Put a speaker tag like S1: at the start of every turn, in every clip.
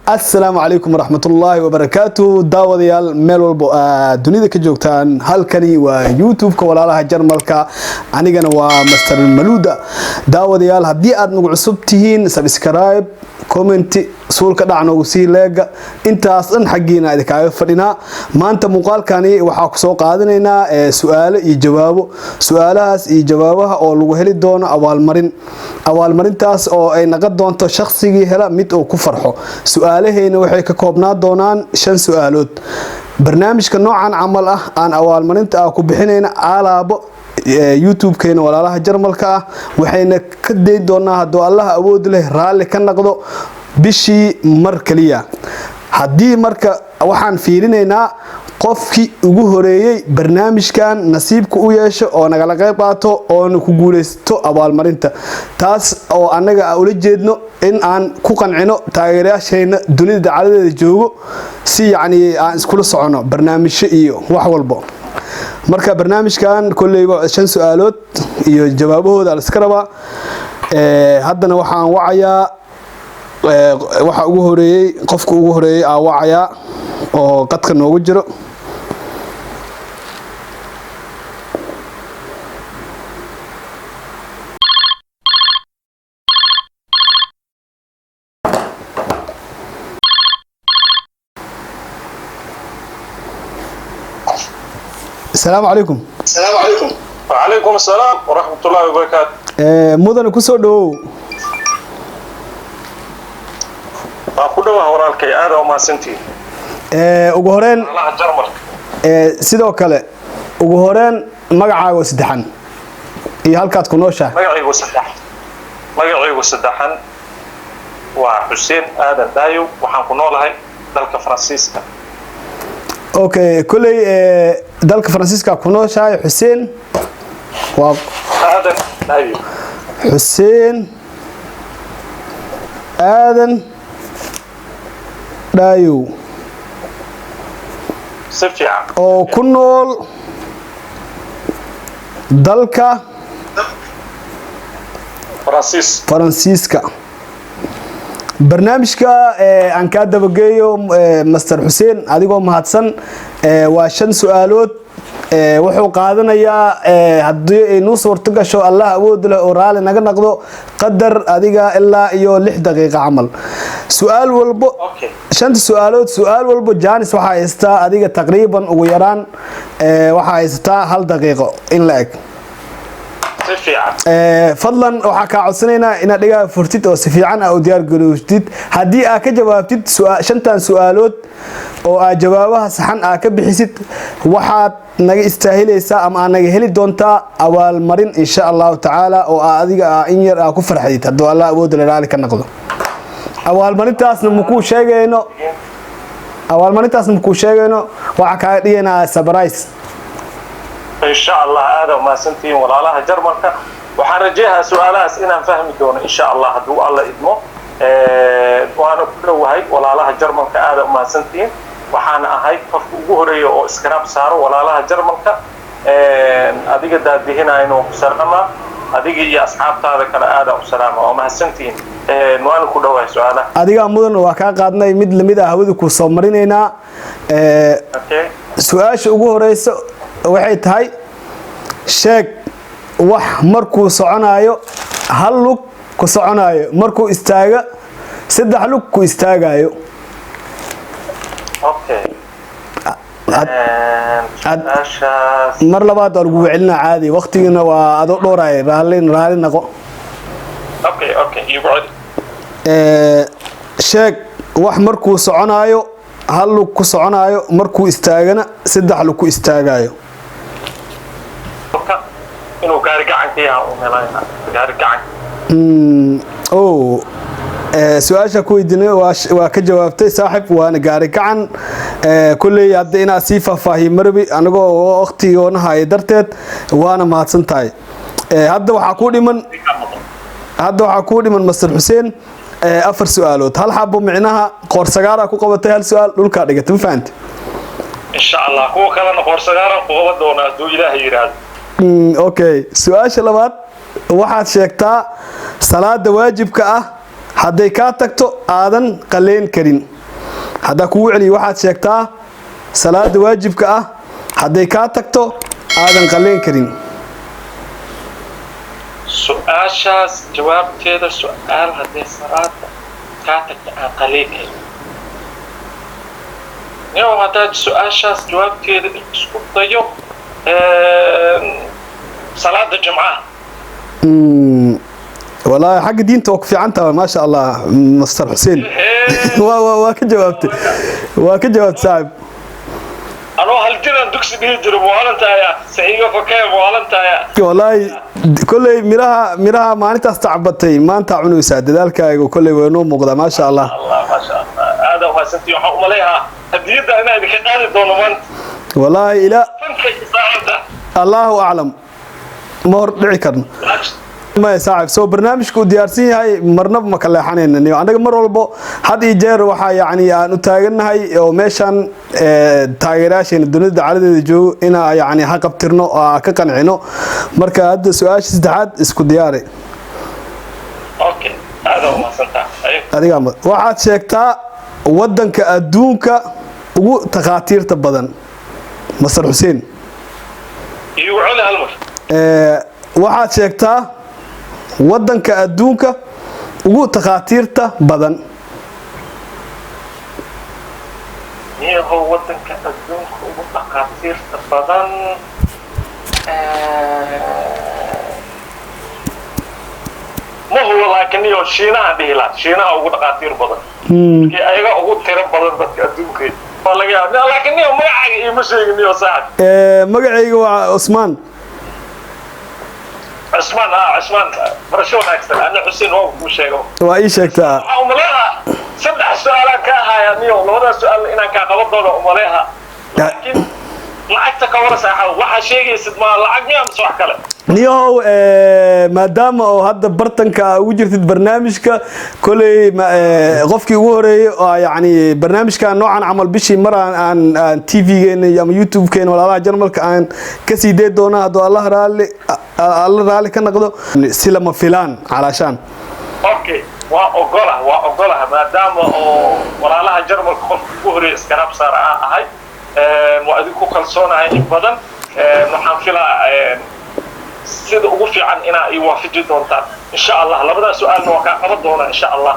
S1: السلام عليكم ورحمة الله وبركاته داوديال ميل والبو دنيا كجوكتان هالكني ويوتيوب كوالالها جرمالكا عنيقنا ومستر الملودة داوديال هدي أد نقول عصبتهين سبسكرايب كومنتي سول كذا عنو سي لاج أنت أصلا حقينا إذا كايف فرنا ما أنت مقال كاني وحاك سوق عادنا سؤال يجاوبه سؤالها يجاوبها أو الوهلي دون أول مرين تاس أو أي نقد دون تشخصي هلا ميت أو كفرحه سؤالهين waxay ka koobnaa doonaan 5 su'aalood barnaamijka noocan camal ah aan awaalmarinta ku bixinayna alaabo YouTube keena walaalaha jarmalka ah waxayna ka deyn doonaa hadoo Allah awood leh raali ka noqdo bishii mar kaliya hadii marka waxaan fiirinaynaa qofkii ugu horeeyay barnaamijkan nasiibku u yeesho oo naga la qayb qaato oo ku guuleysto abaalmarinta taas oo anaga ula jeedno in aan ku qancino taageerayaasheena dunida dacaladeeda joogo si yaani aan isku socono barnaamijyo iyo wax walba marka barnaamijkan kulliba 5 su'aalood iyo jawaabahooda la iska raba haddana waxaan wacayaa waxa ugu horeeyay qofka ugu horeeyay aa wacaya oo qadka noogu jiro السلام عليكم.
S2: السلام عليكم. وعليكم السلام ورحمة الله وبركاته.
S1: مدن كسر دو.
S2: أقول له هورالك هذا وما سنتي.
S1: وجهرين.
S2: الله جرمك.
S1: سيدو كله وجهرين مقعد وسدحن. هي هالكات كنوشة.
S2: مقعد وسدحن. وحسين آدم دايو وحنكونوا له دلك فرانسيسكا.
S1: اوكي كلي دالك فرانسيسكا كونو شاي حسين
S2: آدم دايو
S1: حسين آدم دايو
S2: سفيع
S1: او كنول دالك فرانسيسكا barnaamijka aan ka dabageeyo master Hussein adigoo mahadsan waa 5 su'aalood wuxuu qaadanayaa hadii ay noo suurto gasho Allah awood leh oo raali naga noqdo qadar adiga ilaa iyo 6 daqiiqo camal su'aal walbo 5 su'aalood su'aal walbo jaanis waxa haystaa adiga taqriiban ugu yaraan waxa haystaa 1 daqiiqo in la eg fadlan waxa ka codsanayna inaad dhigaa furtid oo si fiican ah u diyaar garoowtid hadii aad ka jawaabtid shantan su'aalood oo aad jawaabaha saxan ah ka bixisid waxaad naga istaahilaysaa ama aad naga heli doontaa awaal marin insha Allah ta'ala oo adiga in yar ku farxayd hadoo Allah awood leeyahay ka noqdo awaal marintaasna muku sheegayno waxa ka dhigana surprise
S2: إن شاء الله هذا ما سنتين ولا لها جرمك وحنرجيها سؤالات إن فهم دون إن شاء الله هدو الله إدمه وأنا كله وهاي ولا لها جرمك هذا ما سنتين وحنا هاي فجوري أو إسكراب صار ولا لها جرمك أديك ده هنا إنه سلامة أديك يا أصحاب هذا كلا هذا وسلامة وما سنتين وأنا كله وهاي سؤالات
S1: أديك أمودن وكان قادنا مد هودو كوسمرينينا سؤال شو رئيس waxay tahay sheeg wax markuu soconayo hal lug ku soconayo markuu istaaga saddex lug ku istaagayo
S2: okay
S1: mar labaad oo lagu celina caadi waqtigina waa adoo dhooray raali naqo
S2: okay yuqad
S1: sheeg wax markuu soconayo hal lug ku soconayo markuu istaagana saddex lug ku istaagayo
S2: إنه قاري قاعد فيها وملاينا قاري قاعد.
S1: سؤال شكوي دنيا وكجوابتي صاحب وأنا قاري قاعد كل يدينا سيفا فاهم مربي أنا جو أختي وأنا هاي درتت وأنا ما تصنتاي هذا وحكودي من مستر حسين أفر سؤالات هل حابب معناها قرصجارة كوكبتي هالسؤال دول كارجة تفهمت؟
S2: إن شاء الله هو كلام قرصجارة كوكبت دونا دو إلهي يراد.
S1: اوكي سؤال labaad waxaad sheegtaa salaada waajibka ah haday ka tagto aadan qaleen karin haddaa kugu celiyo waxaad sheegtaa salaada waajibka ah hadday kaa tagto aadan qalleen karin.
S2: su-aashaas jawaabteeda su-aal hadday salaada kaa tagto aan qalleen karin. niyow haddaad su-aashaas jawaabteeda isku dayo salaada jumcaha.
S1: والله حق دينته وقف عنتها ما شاء الله مستر حسين. وكجوابت صعب.
S2: أنا هالجيران دكس بيجرب وهالنتا يا سعيد فكيف وهالنتا يا.
S1: والله كل مراها ما أنت استعبطتي ما أنت عنو يساعد ذلك وكل وينوم مقدم ما شاء الله.
S2: الله ما شاء الله هذا ما سنتي وحكم عليها هديت أنا اللي كنت قاعد دونمانت.
S1: والله لا. الله أعلم. مر دعيكرنا. ما صعب سو برنامجكو ديارسين هاي مرنب ما كلا حنين إنه عندك مرة والبو حد يجار وحا يعني أنو تاجرنا هاي ومشان تاجراشين الدنيا على جو إنا يعني حق بترنو كقنعينو مركا هذا سؤال استعاد اسكو دياري.
S2: أوكي هذا هو سنتا.
S1: هذا قام واحد شيكتا ودنك أدونك وتخاطير تبدن مستر حسين.
S2: يوعون هالمر.
S1: واحد شيكتا waddanka adduunka ugu takhaatiirta badan.
S2: niyahow waddanka adduunka ugu takhaatiirta badan ma huwa laakiin niyo shiinaha dhihi lahaa shiinaha ugu takhaatiir badan ayaga ugu tiro badan dadka adduunka waa laga yaabaa laakiin niyo magacayga iima sheegin niyo saaxib
S1: magacayga waa Usmaan
S2: عثمان برشون أكثر أنا حسين هو مشيغو
S1: وأي شكتا
S2: أمليها سبع سؤالات كاها يا نيو لو هذا السؤال إن كان قبض دولة أمليها لكن لعقتك ورثة waxa sheegaysid ma lacag miyaa soo kale
S1: نيو maadaama oo hadda bartanka ugu jirtid barnaamijka kulay qofkii ugu horeeyay oo yani barnaamijka noocan amal bishii mar aan TV-geena ama YouTube-keena walaalaha jarmalka aan ka sii deed doona hadoo Allah raali ka noqdo si lama filaan علشان
S2: okay waa ogolaha maadaama oo walaalaha jarmalka qofkii ugu horeeyay iska nabsar ahay waa idinku kalsoonahay in badan waxaan filaa sida ugu fiican ina ay waafiji doontaan insha Allah labada su'aalna waa ka qaban doona insha Allah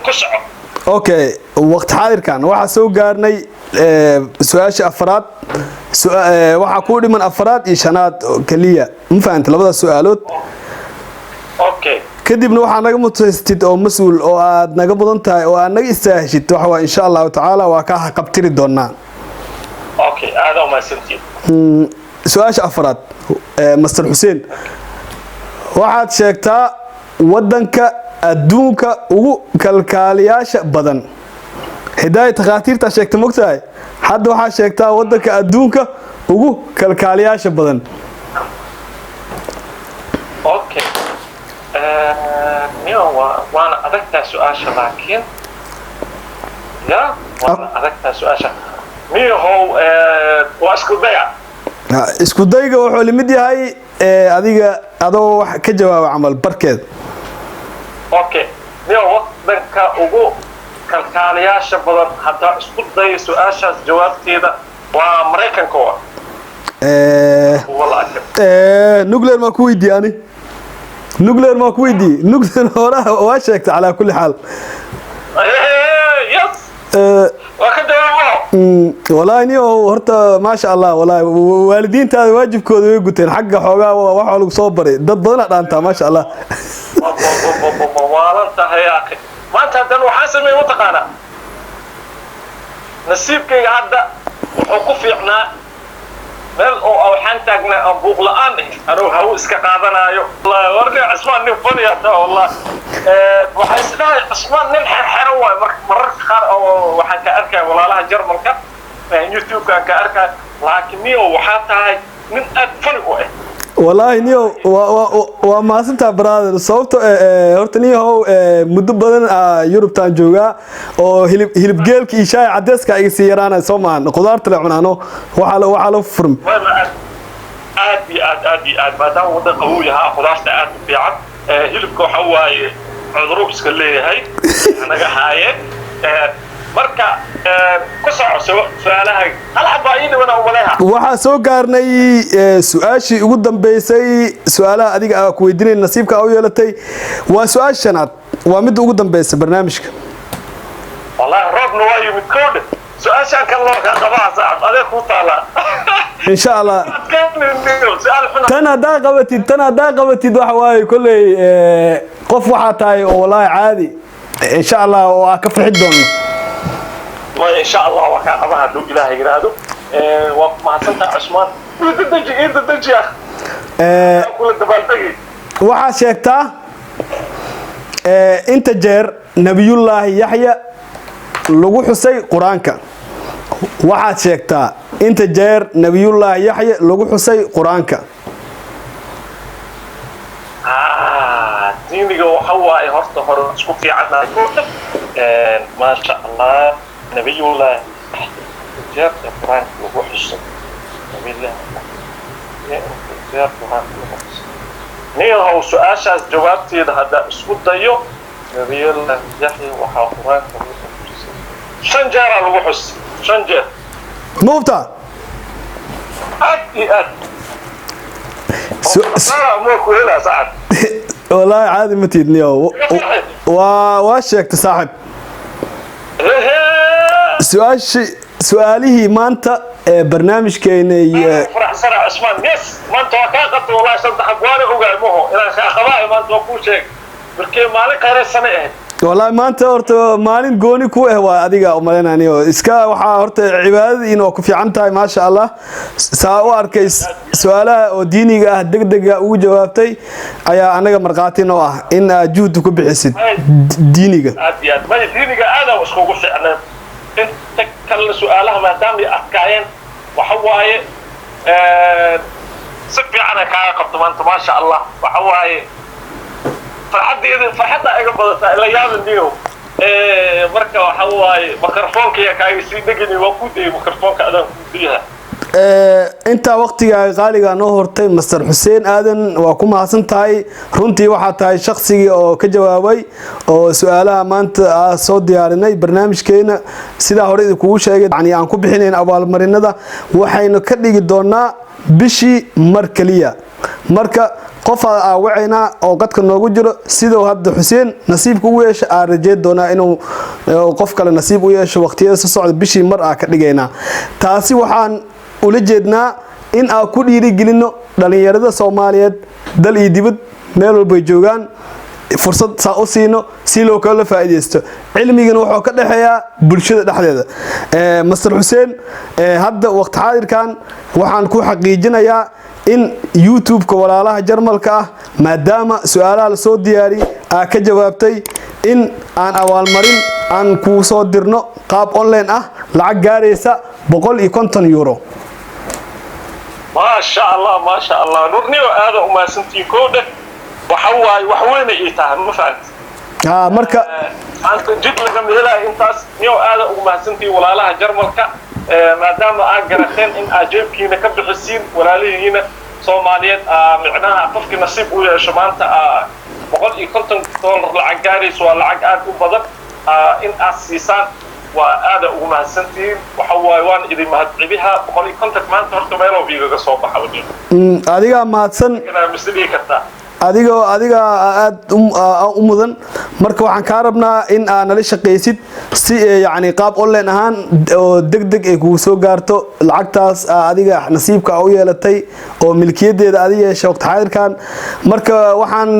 S2: ku soco
S1: okay waqti xaadirkan waxa soo gaarnay su'aasha afraad waxa ku dhiman afraad iyo shanaad kaliya ma fahanti labada su'aalood
S2: okay
S1: kadibna waxa naga mutaystid oo mas'uul oo aad naga mudan tahay oo aad naga istaahishid waxa waa insha Allah ta'ala waa ka qabtiri doonaa
S2: okay aad oo ma santii
S1: سؤال أفراد مستر حسين واحد شيكتا ودنك أدونك وكالكالياش بدن هداية تخاطير تشيكتا مكتاي حد واحد شيكتا ودنك أدونك وكالكالياش بدن
S2: أوكي وانا أدكت سؤال لكن يا وانا أدكت سؤال مين هو واسكو بيع
S1: isku dayga wuxuu limid yahay adiga adoo wax ka jawaab amal barkeed
S2: okay niyo wadanka ugu kalkaaliyaasha badan hadda isku day su'aashaas jawaabteeda waa Mareykanka
S1: nuclear ma ku weydiiyani nuclear ma ku weydiiyay nuclear hore waa sheegtay ala kulli xaal
S2: yes
S1: والله نيو هرتا ما شاء الله والله والدين تاع واجب كود ويقتين حق حوغا waxa lagu soo baray dad badan dhaanta ما شاء الله
S2: والله يا اخي ما انت هذا waxaan sameeyay mataqaana nasiibkayga hadda wuxuu ku fiicnaa meel oo waxaan taagnaa aan buuq la'aan anoo hawo iska qaadanayo wallahi warna Usmaan nin faniya taa wallahi waxay isdhahay Usmaan nin xero way mararka qaar oo waxaan ka arkay walaalaha jarmalka YouTube ka arkay laakiin niyo waxa tahay nin aad fani u ah
S1: والله نيو وما سنتا برادر صوبته horta niyo muddo badan Yurub taan jooga oo hilib geelka ishaay cadeeska ay siiraan Soomaan qudaarta la cunaano waxa la furm aad
S2: maadaama wada qabow yahay qudaarta aad u fiican hilibka waxa waaye cudurro iska leeyahay anaga haayeen marka ku soco su'aalaha hal xabaa ii dhiman oo maleeha
S1: waxaa soo gaarnay su'aashii ugu dambeysay su'aalaha adiga aan ku weydiinay nasiibka u yeelatay waa su'aal shanaad waa mid ugu dambeysay barnaamijka
S2: wallahi roobna waa yimid koodhe su'aashaan kan loo ka qabaa saacad adeeg ku taala
S1: insha Allah tan hadaa qabatid waxa waaye kolley qof waxaa tahay oo wallahi caadi insha Allah oo aan ka farxi doono
S2: ما إن شاء الله وكان أبغى أدو إلهي يرادو وما حصلت عثمان دجي كل الدبال تجي
S1: waxaa sheegtaa inta jeer nabiyullaahi yaxya lagu xusay quraanka waxaad sheegtaa inta jeer nabiyullaahi yaxya lagu xusay quraanka
S2: diiniga waxa waaye horta hore isku fiicnaa ما شاء الله نبي الله جاب القرآن وحسن نبي الله جاب القرآن وحسن نيو سؤال شاز جوابتي هذا اسكت دايو نبي الله يحيى وحا القرآن وحسن شنجر الوحس شنجر
S1: مبتع
S2: أدي مو كلها سعد
S1: والله عادي متيدني واشيك تصاحب سؤالي maanta ee barnaamijkeena
S2: فرح سرع عثمان يس ما انت وكاقت والله صدق وانا اوغايمو الى خباي ما انت ku sheeg markii maalin qare sano ah
S1: والله maanta horta maalin gooni ku ah waa adiga u maleynaayo iska waxa horta cibaadada inoo ku fiican tahay ma sha Allah saa u arkay su'aalaha oo diiniga ah degdega ugu jawaabtay ayaa anaga marqaati noo ah in aad juhd ku bixisid diiniga
S2: ma diiniga aad oo isku fiicnaa inta kala su'aalaha maadaama ay adkaayeen waxa waaye si fiican ka qabto maanta ma sha Allah waxa waaye farxadda iga badata la yaabaniyo marka waxa waaye mikrofoonka ya kaaga sii dhagani waa ku day mikrofoonka adan ku diyaha
S1: inta waqtiga qaaliga noo hortay Mr. Hussein Aadan waa ku mahadsan tahay runtii waxa tahay shakhsiga oo ka jawaabay oo su'aalaha maanta soo diyaarinay barnaamijkeena sida hore idinku sheegay yani aan ku bixinayn abaalmarinada waxaynu ka dhigi doonaa bishii mar kaliya marka qof wacayna oo qadka noogu jiro sidoo hadda Hussein nasiibku u yeeshay aan rajeed doonaa inuu qof kale nasiib u yeesho waqtiyada soo socda bishii mar ka dhigayna taasi waxaan ula jeednaa in aan ku dhiirigelino dhalinyarada Soomaaliyeed dal iyo dibad meel walba ay joogaan fursad saa u siino si loo kala faa'iideysto cilmigan wuxuu ka dhaxeeyaa bulshada dhexdeeda Mr. Hussein hadda waqti xaadirkan waxaan ku xaqiijinayaa in YouTube-ka walaalaha Jarmalka ah maadaama su'aalaha la soo diyaari ka jawaabtay in aan abaalmarin aan ku soo dirno qaab online ah lacag gaaraysa 150 euro
S2: ما شاء الله نورني هذا وما سنتي كوده وحواي وحوينا إيتها ما فهمت
S1: marka
S2: أنت جد لكم هلا إنتاس نيو هذا وما سنتي ولا لها جرملك ما دام أجرخين إن أجيب كينا كبد حسين ولا لي هنا صوماليات معناها قفك نصيب ويا شمانت بقول يكونتم دولار العقاري سوى العقار وبضب إن أسيسان وهذا وما سنتي وحواي وان إذا ما هتعبيها بقول يكونتك ما أنت هرت ميلو بيجا صوب حوالي
S1: adiga mahadsan
S2: أنا مسلي كتا
S1: adiga aad u mudan marka waxaan ka rabnaa in aan la shaqeysid si yaani qaab online ahaan oo degdeg ay ku soo gaarto lacagtaas adiga nasiibka u yeelatay oo milkiyadeeda adiga yeeshay waqti xaadirkan marka waxaan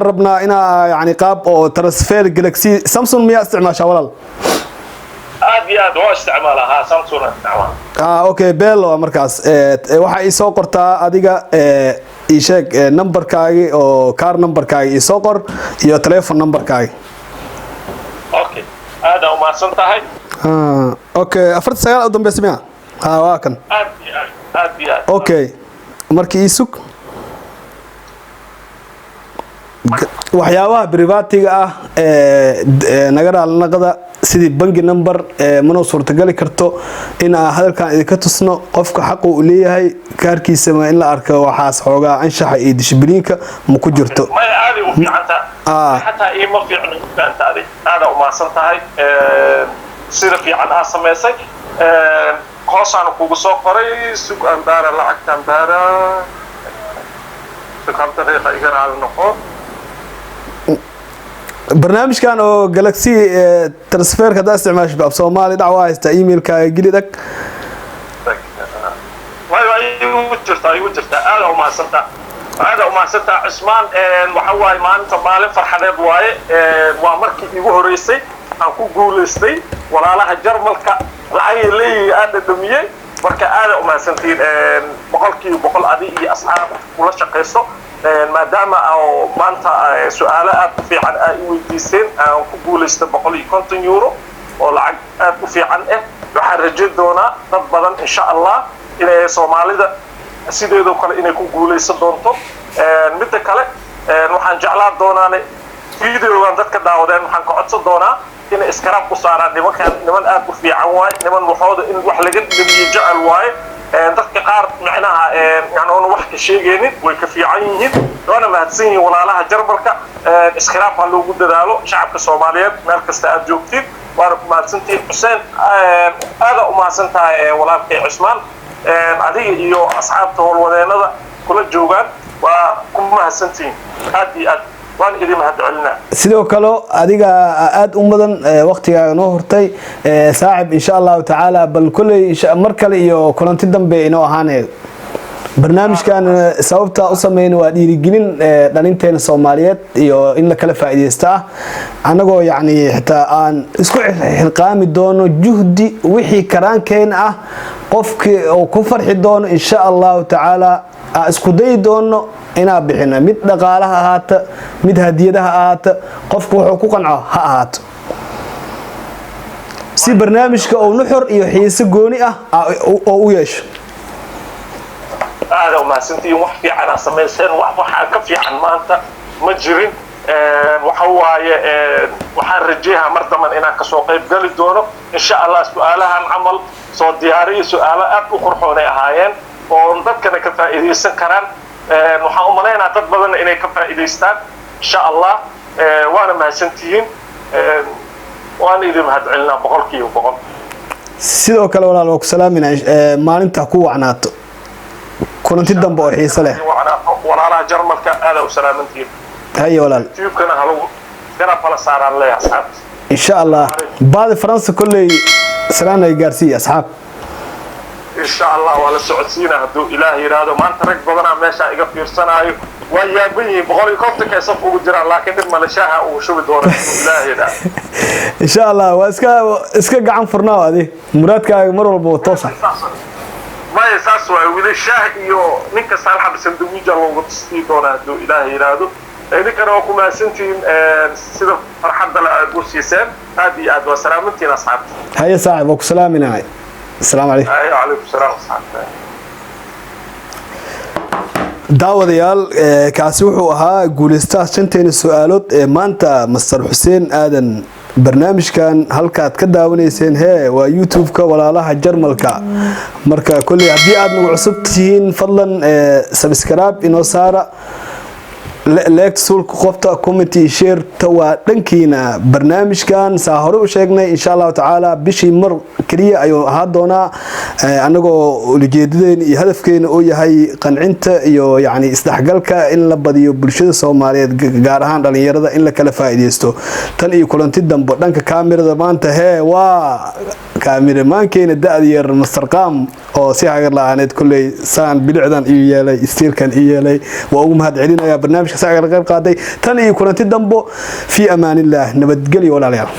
S1: rabnaa in yaani qaab oo transfer Galaxy Samsung miya isticmaashaa walaal
S2: aad waa isticmaalaha Samsung isticmaal
S1: okay bello markaas waxa ay soo qortaa adiga sheeg numberkaaga oo car numberkaaga ii soo qor iyo telephone numberkaaga
S2: okay aad u maasan tahay
S1: okay 49 u dambeysay waa kan
S2: aad
S1: okay markii isug waxyaabaha private ah naga raalnaqada sidii bangi number mana suurtagali karto in hadalkan idinka tusno qofka xaq uu leeyahay kaarkiisa ma in la arko waxaas xoogaa anshaxa iyo dishibliinka ma ku jirto
S2: ma aadi u fiicanta hatta ima fiicno intaadi aad u maasan tahay sida fiican aa samaysay hoosaan kugu soo qoray sug andaara lacagta andaara fikam daqiiqa igana aan noqon
S1: barnaamijkan oo Galaxy transfer ka isticmaasho af Soomaali dacwa haysta emailka gilidag
S2: way jirta aad uma santa Usmaan waxa waay maanta maalin farxadeed waaye waa markii igu horeysay aan ku guuleystay walaalaha Jarmalka lacag leeyahay aad dhumiyay marka aad uma santiin boqolkiiba adi iyo asxaab kula shaqeysto maadaama oo maanta su'aalo aad u fiican ay weydiiseen aan ku guuleystay 150 euro oo lacag aad u fiican waxaan rajayn doonaa dad badan insha Allah inay Soomaalida sideedoo kale inay ku guuleysan doonto mid kale waxaan jeclaan doonaa videogan dadka daawadeen waxaan ka codsan doonaa in iskaraab ku saaraan niman aad u fiican waay niman waxooda in wax laga dhimiyo jecel waay dadka qaar macnaha aan wax ka sheegaynin way ka fiican yihiin doona mahadsan yihiin walaalaha Jarmalka iskaraab ha loogu dadaalo shacabka Soomaaliyeed meel kasta aad joogtiin waan mahadsantiin Xuseen aad u mahadsantahay walaalkay Usmaan adiga iyo asxaabta howlwadeenada kula joogan waa ku mahadsantiin aad iyo aad waan idin mahadcelinaa
S1: sidoo kale adiga aad u mudan waqtigaaga noo hortay saaxib insha Allah taala bal kulay mar kale iyo kulanti dambe inoo ahaanay barnaamijkan sababta u sameeyay waa dhiirigelin dhalinteena Soomaaliyeed iyo in la kala faa'iideysto anagoo yaani xitaa aan isku xilqaami doono juhdi wixii karaankeen qofkii oo ku farxi doono insha Allah taala isku day doono ina bixina mid dhaqaalaha ahaata mid hadiyadaha ahaata qofku wuxuu ku qanco ha ahaato si barnaamijka oo nuxur iyo xiiso gooni oo u yeesho
S2: aad uma santiin wax fiican sameeyeen waxa ka fiican maanta ma jirin waxa waaye waxaan rajeeyaa mar dambe inaan ka soo qayb gali doono insha Allah su'aalahan amal soo diyaariyo su'aalo aad u qurxoon ay ahaayeen oo dadkana ka faa'iideysan karaan waxaan u maleynayaa dad badan inay ka faa'iideystaan insha Allah waana mahadsantiin waan idin mahadcelinaa boqolkiiba boqol
S1: sidoo kale walaal waa ku salaaminaa maalinta ku wacnaato kulanti dambe oo xiiso leh
S2: walaalaha Jarmalka aad u salaamantiin
S1: هاي ولا
S2: تيوبكنا هلو قرب على صار الله يا أصحاب
S1: إن شاء الله بعد فرنسا كل سلامة يجارسي أصحاب
S2: إن شاء الله ولا سعودينا هدو إلهي هذا ما أنت رك بدنا ماشى يقفل سنة ويا بني بقول كفتك يصفوا جرا لكن ما لشاها وشو بدور إلهي ده
S1: إن شاء الله واسكا قاعد فرنا هذه مراد كمرة البوتوسة
S2: ما يساسوا ولا الشاه يو نك صالح بسندويجة لو قصتي دونا هدو إلهي هذا إذا كانوا كم سنتين سيد فرحة الجوسيسان هذه أدوات سلامتين أصحاب
S1: هيا صاحب وسلامنا السلام عليكم
S2: هيا عليكم السلام أصحاب
S1: daawadayaal kaasi wuxuu ahaa guuleystaa shanteen su'aalood maanta Mr. Xuseen Aadan barnaamijkan halkaad ka daawanayseen waa YouTube-ka walaalaha Jarmalka marka kulli hadii aad nagu cusub tihiin fadlan subscribe inoo saara like sulk qofta committee share tawa dhankiina barnaamijkan saa hore u sheegnay insha Allah taala bishii mar kaliya ayuu ahaa doona anagoo ujeedadeen iyo hadafkeena oo yahay qancinta iyo yaani isdhaxgalka in la badiyo bulshada Soomaaliyeed gaar ahaan dhalinyarada in la kala faa'iideysto tan iyo kulanti dambe dhanka kaamirada maanta waa kaamiramaankeena da'yar masarqaam oo si hagar la'aaneed kulay saan bilicdan iyo yeelay istiilkan iyo yeelay waa ugu mahad celinaya barnaamijka saaga qayb qaaday tan iyo kulanti dambe fi amaanillah nabadgelyo walaalayaal